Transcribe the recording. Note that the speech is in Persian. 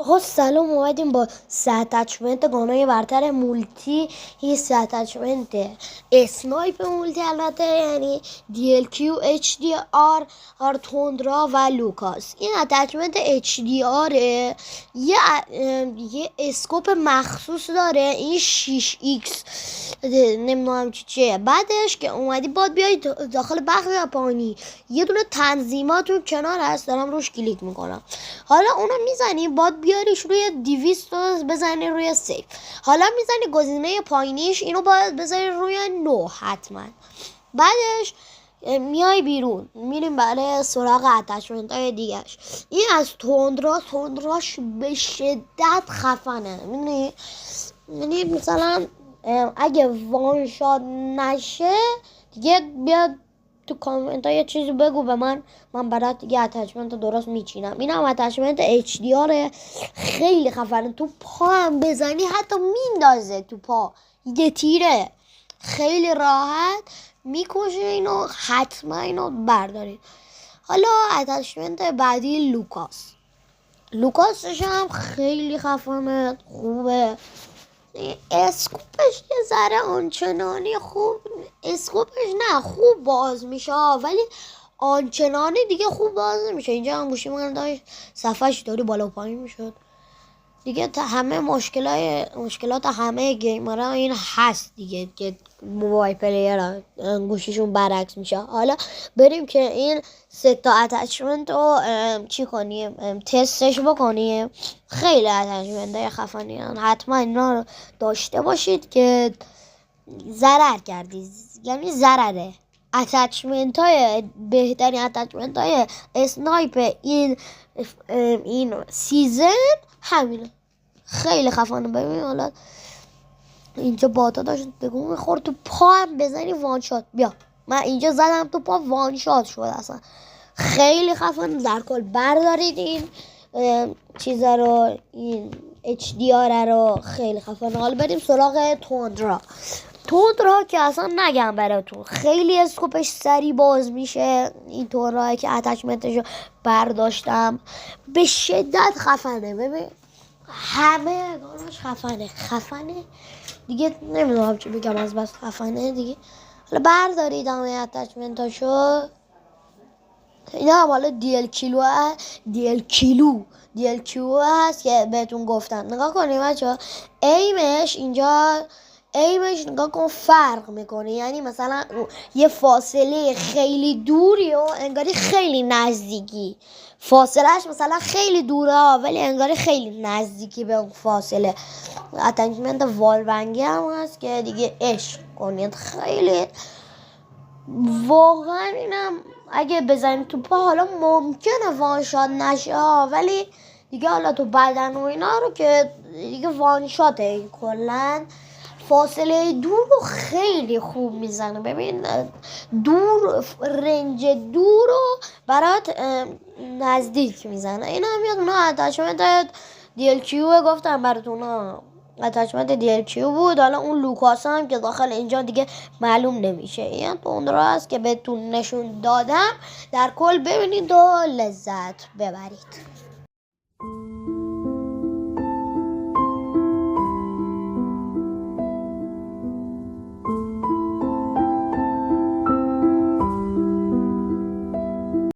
آقا سلام، اومدیم با اتچمنت گانای برتر مولتی. این اتچمنت اسنایپ مولتی، البته یعنی DLQ HDR تندرا و لوکاس. این اتچمنت HDR یه اسکوپ مخصوص داره، این 6X نمیدونم چیه. بعدش که اومدی باید بیای داخل بخش پایینی یه دونه تنظیمات رو کنار هست، دارم روش کلیک میکنم. حالا اونو میزنی باید بیاریش روی 200 بزنی روی سیف. حالا میزنی گزینه پایینیش، اینو باید بزنی روی 9 حتما. بعدش میای بیرون، میریم برای سراغ اتچمنت های دیگهش. این از تندراش به شدت خفنه. یعنی مثلا اگه وان شات نشه دیگه بیاد تو کامنت ها یه چیزی بگو به من برات دیگه اتچمنت درست میچینم. اینم اتچمنت HDR خیلی خفنه. تو پا هم بزنی حتی میندازه تو پا، یه تیره خیلی راحت میکشه. اینو حتما اینو بردارید. حالا اتچمنت بعدی لوکاسش هم خیلی خفنه، خوبه. اسکوپش یه ذره آنچنانی خوب، اسکوپش نه خوب باز میشه ولی آنچنانی دیگه خوب باز نمیشه. اینجا هم گوشی من داشت صفحش داری بالا پایین میشد دیگه. همه مشکلات همه گیمرها این هست دیگه که موبایل پلیر گوشیشون برعکس میشه. حالا بریم که این 3 اتچمنت رو چی کنیم، تستش بکنیم. خیلی اتچمنت های خفنی هست، حتما اینا رو داشته باشید که ضرر کردید، یعنی ضرره. اتچمنت های بهترین اتچمنت های اسنایپ این سیزن همینه، خیلی خفنه. ببین حالا اینجا باتا داشت بگو میخورد تو پا هم بزنی وان شات. بیا من اینجا زدم تو پا وان شات شد، اصلا خیلی خفن. در کل بردارید این چیزا رو، این HDR رو، خیلی خفن. حالا بریم سراغ تندرا که اصلا نگم براتون، خیلی اسکوپش سری باز میشه. این طوره که اتچمنتش رو برداشتم به شدت خفنه. ببین همه گاناش خفنه دیگه، نمیدونم چی بگم از بس خفنه دیگه. حالا بردارید همه اتچمنتاشو. اینا هم حالا DLQ هست که بهتون گفتم. نگاه کنید بچه، ایمش نگاه کن فرق میکنه. یعنی مثلا یه فاصله خیلی دوری و انگاری خیلی نزدیکی، فاصلهش مثلا خیلی دوره ولی انگاری خیلی نزدیکی به اون فاصله. اتچمنت والبنگی هم هست که دیگه عشق کنید، خیلی واقعا. اینم اگه بزنید تو پا حالا ممکنه وان شات نشه ولی دیگه حالا تو بدن و اینا رو که دیگه وان شاته. کلن فاصله دور رو خیلی خوب میزنه. ببین رنج دور رو برات نزدیک میزنه. این هم میاد اونا اتچمنت DLQ گفتم براتون، اتچمنت DLQ بود. حالا اون لوکاس هم که داخل اینجا دیگه معلوم نمیشه. این تندرا هست که بهتون نشون دادم. در کل ببینید و لذت ببرید.